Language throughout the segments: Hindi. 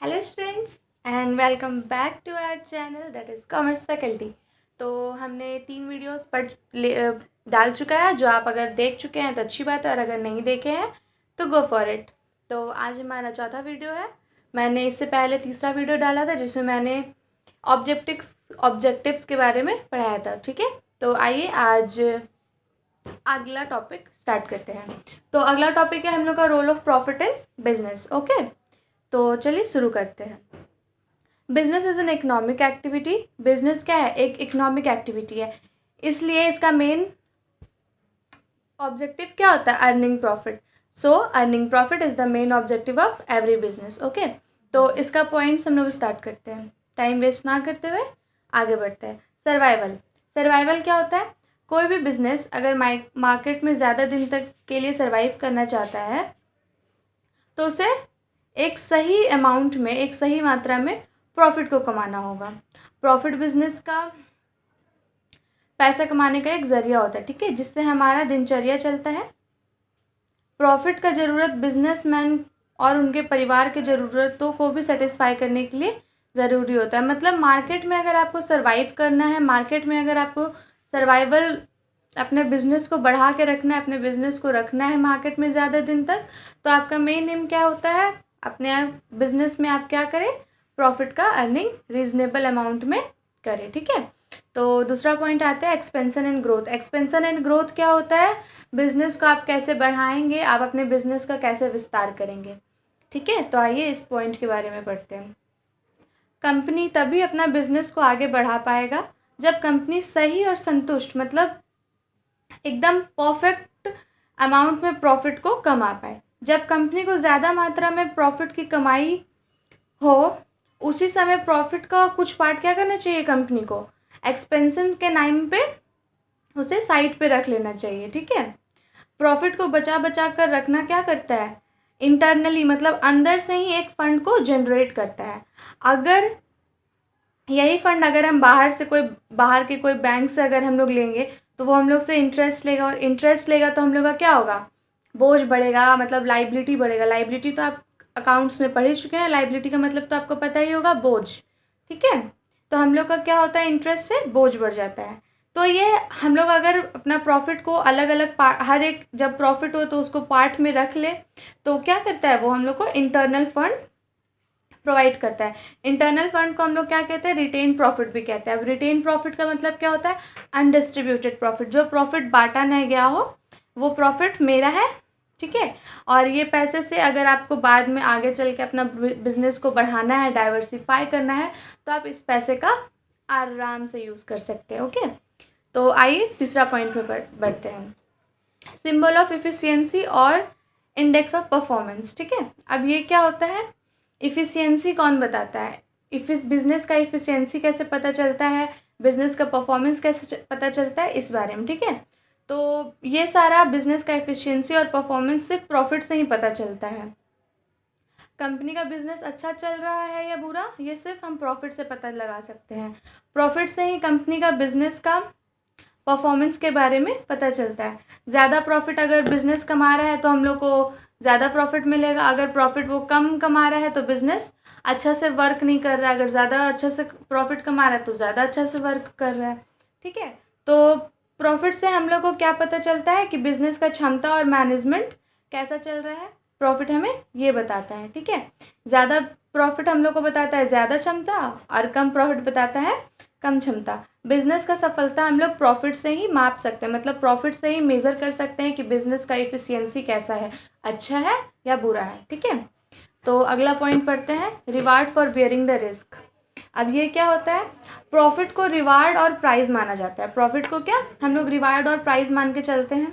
Hello students and welcome back to our channel that is commerce faculty. तो हमने 3 वीडियोस डाल चुका है, जो आप अगर देख चुके हैं तो अच्छी बात है, और अगर नहीं देखे हैं तो गो फॉर इट। तो आज हमारा चौथा वीडियो है। मैंने इससे पहले तीसरा वीडियो डाला था जिसमें मैंने ऑब्जेक्टिव्स के बारे में पढ़ाया था। ठीक है, तो आइए आज अगला टॉपिक स्टार्ट करते हैं। तो अगला टॉपिक है हम लोग का role of profit in business. Okay, तो चलिए शुरू करते हैं। Business is an economic activity. Business क्या है? एक इकोनॉमिक एक्टिविटी है, इसलिए इसका मेन ऑब्जेक्टिव क्या होता है? Earning profit. So earning profit is the main objective of every business. Okay, तो इसका पॉइंट्स हम लोग स्टार्ट करते हैं, टाइम वेस्ट ना करते हुए आगे बढ़ते हैं। सर्वाइवल। सर्वाइवल क्या होता है? कोई भी बिजनेस अगर मार्केट में ज़्यादा दिन तक के लिए सर्वाइव करना चाहता है तो उसे एक सही अमाउंट में, एक सही मात्रा में प्रॉफिट को कमाना होगा। प्रॉफिट बिजनेस का पैसा कमाने का एक जरिया होता है, ठीक है, जिससे हमारा दिनचर्या चलता है। प्रॉफिट का ज़रूरत बिजनेसमैन और उनके परिवार की ज़रूरतों को भी सेटिस्फाई करने के लिए ज़रूरी होता है। मतलब मार्केट में अगर आपको सर्वाइव करना है, मार्केट में अगर आपको सर्वाइवल अपने बिजनेस को बढ़ा के रखना है, अपने बिजनेस को रखना है मार्केट में ज़्यादा दिन तक, तो आपका मेन एम क्या होता है? अपने बिजनेस में आप क्या करें? प्रॉफिट का अर्निंग रीजनेबल अमाउंट में करें। ठीक है, तो दूसरा पॉइंट आता है expansion and growth. Expansion and growth क्या होता है? बिजनेस को आप कैसे बढ़ाएंगे, आप अपने बिजनेस का कैसे विस्तार करेंगे। ठीक है, तो आइए इस पॉइंट के बारे में पढ़ते हैं। कंपनी तभी अपना बिजनेस को आगे बढ़ा पाएगा जब कंपनी सही और संतुष्ट, मतलब एकदम परफेक्ट अमाउंट में प्रॉफिट को कमा पाए। जब कंपनी को ज़्यादा मात्रा में प्रॉफिट की कमाई हो, उसी समय प्रॉफिट का कुछ पार्ट क्या करना चाहिए? कंपनी को एक्सपेंशन के नाम पे उसे साइड पे रख लेना चाहिए। ठीक है, प्रॉफिट को बचा बचा कर रखना क्या करता है? इंटरनली, मतलब अंदर से ही एक फंड को जनरेट करता है। अगर यही फंड अगर हम बाहर के कोई बैंक से अगर हम लोग लेंगे तो वो हम लोग से इंटरेस्ट लेगा, और इंटरेस्ट लेगा तो हम लोग का क्या होगा? बोझ बढ़ेगा, मतलब लाइबिलिटी बढ़ेगा। लाइबिलिटी तो आप अकाउंट्स में पढ़ ही चुके हैं, लाइबिलिटी का मतलब तो आपको पता ही होगा, बोझ। ठीक है, तो हम लोग का क्या होता है? इंटरेस्ट से बोझ बढ़ जाता है। तो ये हम लोग अगर अपना प्रॉफिट को अलग अलग हर एक जब प्रॉफिट हो तो उसको पार्ट में रख ले, तो क्या करता है? वो हम लोग को इंटरनल फंड प्रोवाइड करता है। इंटरनल फंड को हम लोग क्या कहते हैं? रिटेन प्रॉफिट भी कहते हैं। अब रिटेन प्रॉफिट का मतलब क्या होता है? Undistributed profit. जो प्रॉफिट बांटा नहीं गया हो वो प्रॉफिट मेरा है। ठीक है, और ये पैसे से अगर आपको बाद में आगे चल के अपना बिजनेस को बढ़ाना है, डाइवर्सिफाई करना है, तो आप इस पैसे का आराम से यूज़ कर सकते हैं। ओके, तो आइए तीसरा पॉइंट में बढ़ते हैं, सिंबल ऑफ इफिशियंसी और इंडेक्स ऑफ परफॉर्मेंस। ठीक है, अब ये क्या होता है? इफ़िशियंसी कौन बताता है? बिजनेस का इफ़िशियंसी कैसे पता चलता है, बिजनेस का परफॉर्मेंस कैसे पता चलता है, इस बारे में। ठीक है, तो ये सारा बिजनेस का इफ़िशियंसी और परफॉर्मेंस सिर्फ प्रॉफिट से ही पता चलता है। कंपनी का बिजनेस अच्छा चल रहा है या बुरा, ये सिर्फ हम प्रॉफिट से पता लगा सकते हैं। प्रॉफिट से ही कंपनी का बिजनेस का परफॉर्मेंस के बारे में पता चलता है। ज़्यादा प्रॉफिट अगर बिजनेस कमा रहा है तो हम लोग को ज़्यादा प्रॉफिट मिलेगा। अगर प्रॉफिट वो कम कमा रहा है तो बिजनेस अच्छा से वर्क नहीं कर रहा है। अगर ज़्यादा अच्छा से प्रॉफिट कमा रहा है तो ज़्यादा अच्छा से वर्क कर रहा है। ठीक है, तो प्रॉफिट से हम लोग को क्या पता चलता है कि बिजनेस का क्षमता और मैनेजमेंट कैसा चल रहा है। प्रॉफिट हमें ये बताता है। ठीक है, ज़्यादा प्रॉफिट हम लोग को बताता है ज़्यादा क्षमता, और कम प्रॉफिट बताता है कम क्षमता। बिजनेस का सफलता हम लोग प्रॉफिट से ही माप सकते हैं, मतलब प्रॉफिट से ही मेजर कर सकते हैं कि बिजनेस का इफिशियंसी कैसा है, अच्छा है या बुरा है। ठीक है, तो अगला पॉइंट पढ़ते हैं, reward for bearing the risk. अब ये क्या होता है? प्रॉफिट को रिवार्ड और प्राइज माना जाता है। प्रॉफिट को क्या हम लोग रिवार्ड और प्राइज मान के चलते हैं,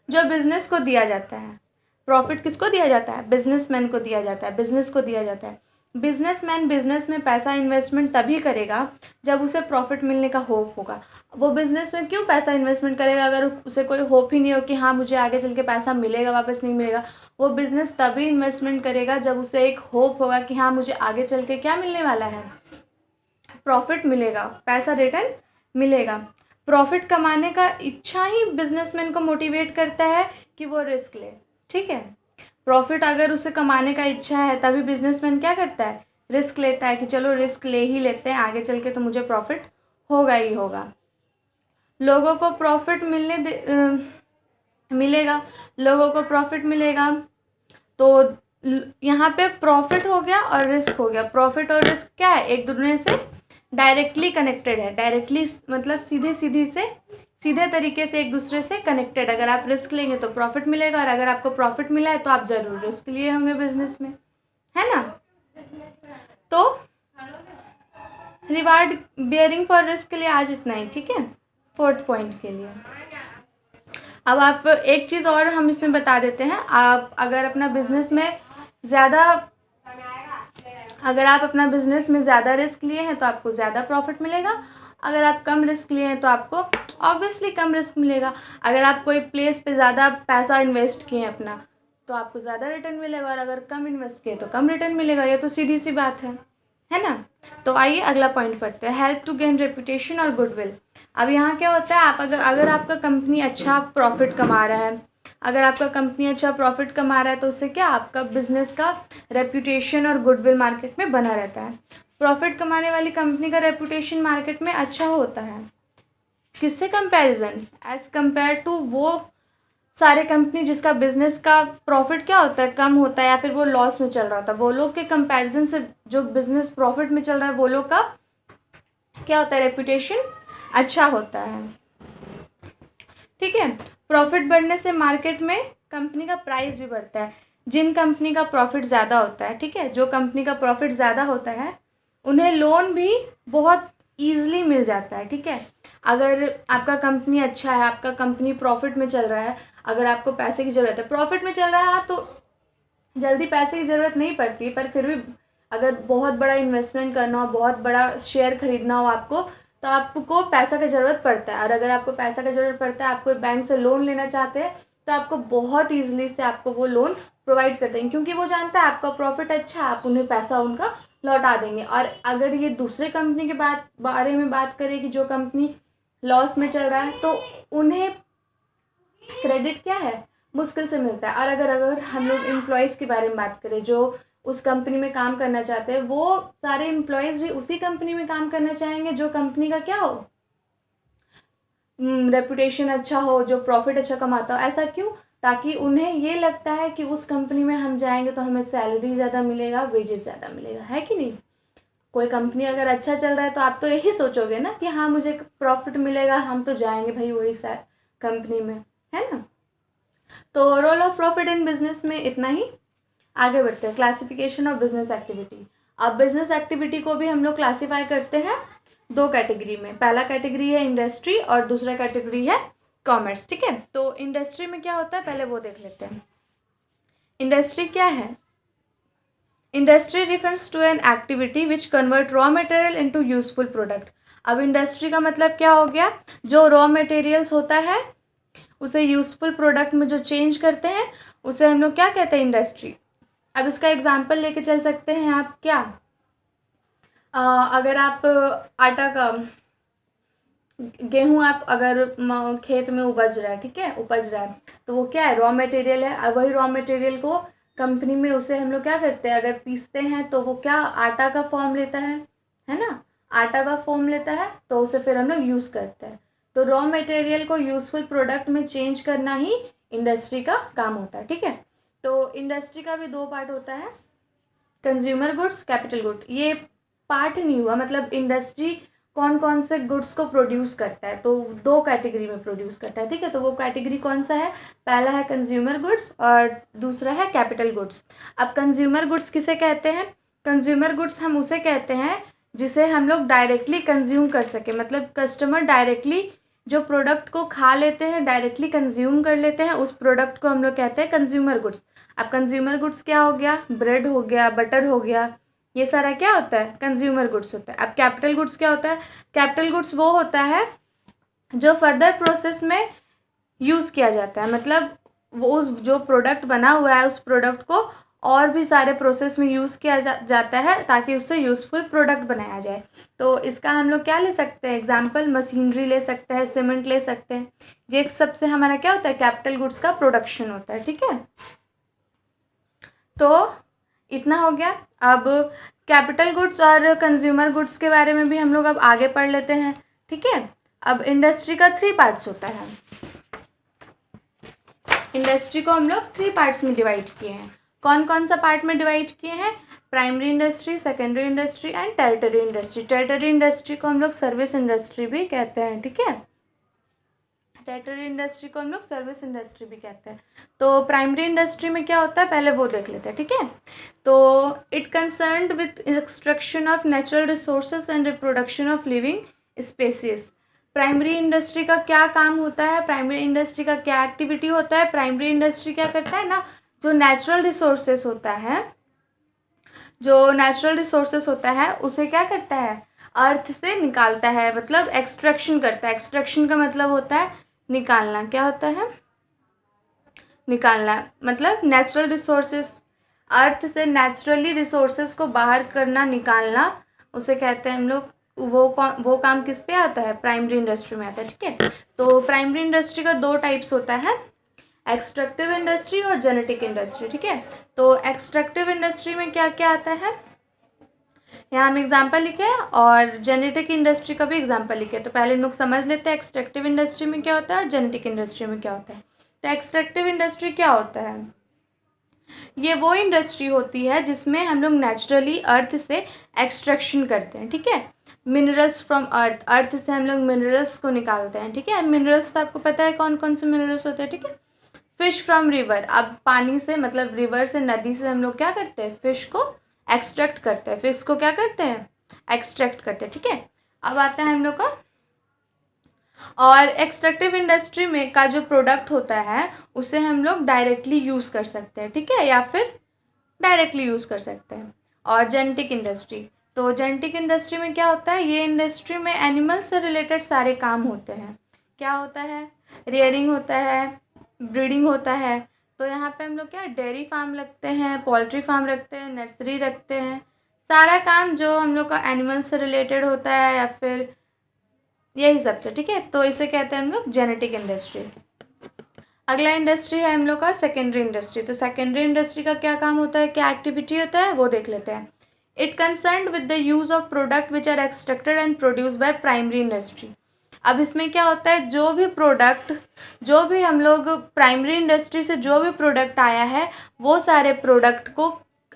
जो बिजनेस को दिया जाता है। प्रॉफिट किसको दिया जाता है? बिजनेसमैन को दिया जाता है, बिजनेस को दिया जाता है। बिजनेसमैन बिजनेस में पैसा इन्वेस्टमेंट तभी करेगा जब उसे प्रॉफिट मिलने का होप होगा। वो बिजनेस में क्यों पैसा इन्वेस्टमेंट करेगा अगर उसे कोई होप ही नहीं हो कि हाँ मुझे आगे चल के पैसा मिलेगा, वापस नहीं मिलेगा। वो बिजनेस तभी इन्वेस्टमेंट करेगा जब उसे एक होप होगा कि हाँ मुझे आगे चल के क्या मिलने वाला है, प्रॉफिट मिलेगा, पैसा रिटर्न मिलेगा। प्रॉफिट कमाने का इच्छा ही बिजनेसमैन को मोटिवेट करता है कि वो रिस्क ले। ठीक है, प्रॉफिट अगर उसे कमाने का इच्छा है तभी बिजनेसमैन क्या करता है, रिस्क लेता है कि चलो रिस्क ले ही लेते हैं, आगे चल के तो मुझे प्रॉफिट होगा ही होगा। लोगों को प्रॉफिट मिलेगा, लोगों को प्रॉफिट मिलेगा, तो यहाँ पे प्रॉफिट हो गया और रिस्क हो गया। प्रॉफिट और रिस्क क्या है, एक दूसरे से डायरेक्टली कनेक्टेड है, डायरेक्टली मतलब सीधे तरीके से एक दूसरे से कनेक्टेड। अगर आप रिस्क लेंगे तो प्रॉफिट मिलेगा, और अगर आपको प्रॉफिट मिला है तो आप जरूर रिस्क लिए होंगे बिजनेस में, है ना। तो रिवार्ड बियरिंग फॉर रिस्क के लिए आज इतना ही, ठीक है, 4th पॉइंट के लिए। अब आप एक चीज़ और हम इसमें बता देते हैं, आप अगर अपना बिजनेस में ज़्यादा रिस्क लिए हैं तो आपको ज़्यादा प्रॉफिट मिलेगा, अगर आप कम रिस्क लिए हैं तो आपको ऑब्वियसली कम रिस्क मिलेगा। अगर आप कोई प्लेस पे ज़्यादा पैसा इन्वेस्ट किए हैं अपना तो आपको ज़्यादा रिटर्न मिलेगा, और अगर कम इन्वेस्ट किए तो कम रिटर्न मिलेगा। ये तो सीधी सी बात है ना। तो आइए अगला पॉइंट पढ़ते हैं, हेल्प टू गेन रेपुटेशन और गुडविल। अब यहाँ क्या होता है, आप अगर आपका कंपनी अच्छा प्रॉफिट कमा रहा है, तो उससे क्या आपका बिजनेस का रेपुटेशन और गुडविल मार्केट में बना रहता है। प्रॉफिट कमाने वाली कंपनी का रेपुटेशन मार्केट में अच्छा होता है, किससे कंपैरिजन, एज कंपेयर टू वो सारे कंपनी जिसका बिजनेस का प्रॉफिट क्या होता है, कम होता है या फिर वो लॉस में चल रहा होता है, वो लोग के कंपैरिजन से जो बिजनेस प्रॉफिट में चल रहा है वो लोग का क्या होता है, रेपुटेशन अच्छा होता है, ठीक है। प्रॉफिट बढ़ने से मार्केट में कंपनी का प्राइस भी बढ़ता है। जिन कंपनी का प्रॉफिट ज़्यादा होता है, ठीक है, जो कंपनी का प्रॉफिट ज़्यादा होता है उन्हें लोन भी बहुत ईजिली मिल जाता है, ठीक है। अगर आपका कंपनी अच्छा है, आपका कंपनी प्रॉफिट में चल रहा है, अगर आपको पैसे की ज़रूरत है, प्रॉफिट में चल रहा है तो जल्दी पैसे की ज़रूरत नहीं पड़ती, पर फिर भी अगर बहुत बड़ा इन्वेस्टमेंट करना हो, बहुत बड़ा शेयर खरीदना हो आपको, तो आपको पैसा की ज़रूरत पड़ता है। और अगर आपको पैसा की ज़रूरत पड़ता है, आप कोई बैंक से लोन लेना चाहते हैं, तो आपको बहुत ईजिली से आपको वो लोन प्रोवाइड करते हैं, क्योंकि वो जानता है आपका प्रॉफिट अच्छा है, आप उन्हें पैसा उनका लौटा देंगे। और अगर ये दूसरे कंपनी के बारे में बात करें कि जो कंपनी लॉस में चल रहा है, तो उन्हें क्रेडिट क्या है, मुश्किल से मिलता है। और अगर हम लोग एम्प्लॉयज़ के बारे में बात करें जो उस कंपनी में काम करना चाहते हैं, वो सारे एम्प्लॉयज़ भी उसी कंपनी में काम करना चाहेंगे जो कंपनी का क्या हो, रेपुटेशन अच्छा हो, जो प्रॉफिट अच्छा कमाता हो। ऐसा क्यों, ताकि उन्हें ये लगता है कि उस कंपनी में हम जाएंगे तो हमें सैलरी ज़्यादा मिलेगा, वेजेस ज़्यादा मिलेगा, है कि नहीं। कोई कंपनी अगर अच्छा चल रहा है तो आप तो यही सोचोगे ना कि हाँ मुझे प्रॉफिट मिलेगा, हम तो जाएंगे भाई वही कंपनी में, है ना। तो role of profit in business में इतना ही। आगे बढ़ते हैं, क्लासिफिकेशन ऑफ बिजनेस एक्टिविटी। अब बिजनेस एक्टिविटी को भी हम लोग क्लासीफाई करते हैं 2 कैटेगरी में। पहला कैटेगरी है इंडस्ट्री और दूसरा कैटेगरी है कॉमर्स, ठीक है। तो इंडस्ट्री में क्या होता है पहले वो देख लेते हैं। इंडस्ट्री क्या है, industry refers to an activity which convert raw material into useful product. अब इंडस्ट्री का मतलब क्या हो गया, जो रॉ मटेरियल्स होता है उसे यूजफुल प्रोडक्ट में जो चेंज करते हैं उसे हम लोग क्या कहते हैं, इंडस्ट्री। अब इसका एग्जाम्पल लेके चल सकते हैं आप, क्या अगर आप आटा का गेहूं आप अगर खेत में उपज रहा है, ठीक है, उपज रहा है, तो वो क्या है, रॉ मटेरियल है। अब वही रॉ मटेरियल को कंपनी में उसे हम लोग क्या करते हैं, अगर पीसते हैं तो वो क्या आटा का फॉर्म लेता है ना, आटा का फॉर्म लेता है, तो उसे फिर हम लोग यूज़ करते हैं। तो रॉ मटेरियल को यूजफुल प्रोडक्ट में चेंज करना ही इंडस्ट्री का काम होता है, ठीक है। तो इंडस्ट्री का भी 2 पार्ट होता है, कंज्यूमर गुड्स, कैपिटल गुड। ये पार्ट नहीं हुआ, मतलब इंडस्ट्री कौन कौन से गुड्स को प्रोड्यूस करता है, तो 2 कैटेगरी में प्रोड्यूस करता है, ठीक है। तो वो कैटेगरी कौन सा है, पहला है कंज्यूमर गुड्स और दूसरा है कैपिटल गुड्स। अब कंज्यूमर गुड्स किसे कहते हैं, कंज्यूमर गुड्स हम उसे कहते हैं जिसे हम लोग डायरेक्टली कंज्यूम कर सके, मतलब कस्टमर डायरेक्टली जो प्रोडक्ट को खा लेते हैं, डायरेक्टली कंज्यूम कर लेते हैं, उस प्रोडक्ट को हम लोग कहते हैं कंज्यूमर गुड्स। अब कंज्यूमर गुड्स क्या हो गया, ब्रेड हो गया, बटर हो गया, ये सारा क्या होता है, कंज्यूमर गुड्स होता है। अब कैपिटल गुड्स क्या होता है, कैपिटल गुड्स वो होता है जो फर्दर प्रोसेस में यूज़ किया जाता है, मतलब वो उस जो प्रोडक्ट बना हुआ है उस प्रोडक्ट को और भी सारे प्रोसेस में यूज़ किया जाता है ताकि उससे यूज़फुल प्रोडक्ट बनाया जाए। तो इसका हम लोग क्या ले सकते हैं एग्जाम्पल, मशीनरी ले सकते हैं, सीमेंट ले सकते हैं। ये सबसे हमारा क्या होता है, कैपिटल गुड्स का प्रोडक्शन होता है, ठीक है। तो इतना हो गया। अब कैपिटल गुड्स और कंज्यूमर गुड्स के बारे में भी हम लोग अब आगे पढ़ लेते हैं, ठीक है। अब इंडस्ट्री का 3 पार्ट्स होता है। इंडस्ट्री को हम लोग 3 पार्ट्स में डिवाइड किए हैं। कौन कौन सा पार्ट में डिवाइड किए हैं? Primary industry, secondary industry and territory industry. Territory industry को हम लोग सर्विस इंडस्ट्री भी कहते हैं, ठीक है। टेरिटरी इंडस्ट्री को हम लोग सर्विस इंडस्ट्री भी कहते हैं। तो प्राइमरी इंडस्ट्री में क्या होता है पहले वो देख लेते हैं, ठीक है। तो it concerned with extraction of natural resources and reproduction of living species. Primary industry का क्या काम होता है, प्राइमरी इंडस्ट्री का क्या एक्टिविटी होता है? प्राइमरी इंडस्ट्री क्या करता है ना, जो नेचुरल रिसोर्सेज होता है, जो नेचुरल रिसोर्सेज होता है उसे क्या करता है, अर्थ से निकालता है, मतलब एक्सट्रैक्शन करता है। एक्सट्रैक्शन का मतलब होता है निकालना। क्या होता है? निकालना, मतलब नेचुरल रिसोर्सेज, अर्थ से नेचुरली रिसोर्सेज को बाहर करना, निकालना, उसे कहते हैं हम लोग। वो काम किस पे आता है? प्राइमरी इंडस्ट्री में आता है, ठीक है। तो प्राइमरी इंडस्ट्री का 2 टाइप्स होता है, एक्सट्रैक्टिव इंडस्ट्री और जेनेटिक इंडस्ट्री, ठीक है। तो एक्सट्रैक्टिव इंडस्ट्री में क्या क्या आता है, यहाँ हम एग्जाम्पल लिखे हैं, और जेनेटिक इंडस्ट्री का भी एग्जाम्पल लिखे। तो पहले हम लोग समझ लेते हैं एक्सट्रैक्टिव इंडस्ट्री में क्या होता है और जेनेटिक इंडस्ट्री में क्या होता है। तो एक्सट्रैक्टिव इंडस्ट्री क्या होता है? ये वो इंडस्ट्री होती है जिसमें हम लोग नेचुरली अर्थ से एक्सट्रैक्शन करते हैं, ठीक है। मिनरल्स फ्रॉम अर्थ, अर्थ से हम लोग मिनरल्स को निकालते हैं, ठीक है। मिनरल्स तो आपको पता है कौन कौन से मिनरल्स होते हैं, ठीक है। फिश फ्रॉम रिवर, अब पानी से मतलब रिवर से, नदी से हम लोग क्या करते हैं, फिश को एक्सट्रैक्ट करते हैं। फिश को क्या करते हैं? एक्सट्रैक्ट करते हैं, ठीक है। अब आता है हम लोग का, और एक्सट्रैक्टिव इंडस्ट्री में का जो प्रोडक्ट होता है उसे हम लोग डायरेक्टली यूज़ कर सकते हैं, ठीक है, या फिर डायरेक्टली यूज़ कर सकते हैं। और जेनेटिक इंडस्ट्री, तो जेनेटिक इंडस्ट्री में क्या होता है, ये इंडस्ट्री में एनिमल से रिलेटेड सारे काम होते हैं। क्या होता है? रियरिंग होता है, ब्रीडिंग होता है। तो यहाँ पे हम लोग क्या, डेयरी फार्म रखते हैं, पोल्ट्री फार्म रखते हैं, नर्सरी रखते हैं। सारा काम जो हम लोग का एनिमल से रिलेटेड होता है या फिर यही सब से, ठीक है। तो इसे कहते हैं हम लोग जेनेटिक इंडस्ट्री। अगला इंडस्ट्री है हम लोग का सेकेंडरी इंडस्ट्री। तो सेकेंडरी इंडस्ट्री का क्या काम होता है, क्या एक्टिविटी होता है, वो देख लेते हैं। It concerned with the use of product which are extracted and produce by primary industry. अब इसमें क्या होता है, जो भी प्रोडक्ट, जो भी हम लोग प्राइमरी इंडस्ट्री से जो भी प्रोडक्ट आया है वो सारे प्रोडक्ट को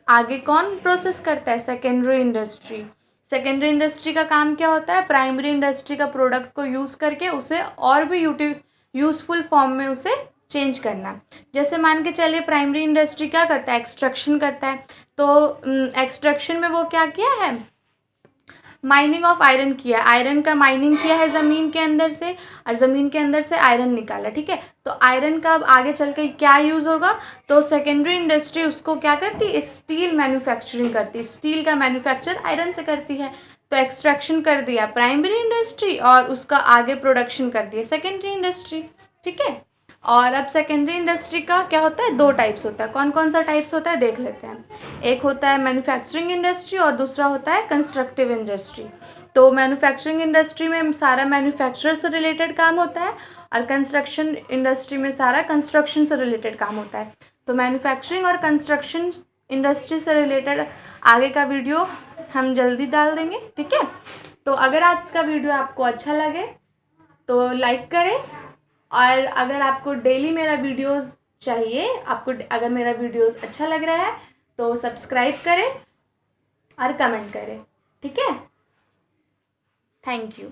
आगे कौन प्रोसेस करता है? Secondary industry. सेकेंडरी इंडस्ट्री का काम क्या होता है, प्राइमरी इंडस्ट्री का प्रोडक्ट को यूज़ करके उसे और भी यूज़फुल फॉर्म में उसे चेंज करना। जैसे मान के चलिए प्राइमरी इंडस्ट्री क्या करता है, एक्सट्रैक्शन करता है। तो एक्सट्रैक्शन में वो क्या किया है, माइनिंग ऑफ आयरन किया, आयरन का माइनिंग किया है ज़मीन के अंदर से, और ज़मीन के अंदर से आयरन निकाला, ठीक है। तो आयरन का अब आगे चल के क्या यूज़ होगा, तो सेकेंडरी इंडस्ट्री उसको क्या करती है, स्टील मैन्युफैक्चरिंग करती है, स्टील का मैन्युफैक्चर आयरन से करती है। तो एक्सट्रैक्शन कर दिया प्राइमरी इंडस्ट्री और उसका आगे प्रोडक्शन कर दिया सेकेंडरी इंडस्ट्री, ठीक है। और अब सेकेंडरी इंडस्ट्री का क्या होता है, 2 टाइप्स होता है। कौन कौन सा टाइप्स होता है देख लेते हैं। एक होता है मैन्युफैक्चरिंग इंडस्ट्री और दूसरा होता है कंस्ट्रक्टिव इंडस्ट्री। तो मैन्युफैक्चरिंग इंडस्ट्री में सारा मैन्युफैक्चर से रिलेटेड काम होता है और कंस्ट्रक्शन इंडस्ट्री में सारा कंस्ट्रक्शन से रिलेटेड काम होता है। तो मैन्युफैक्चरिंग और कंस्ट्रक्शन इंडस्ट्री से रिलेटेड आगे का वीडियो हम जल्दी डाल देंगे, ठीक है। तो अगर आज का वीडियो आपको अच्छा लगे तो लाइक करें, और अगर आपको डेली मेरा वीडियोस चाहिए, आपको अगर मेरा वीडियोस अच्छा लग रहा है तो सब्सक्राइब करें और कमेंट करें, ठीक है। Thank you.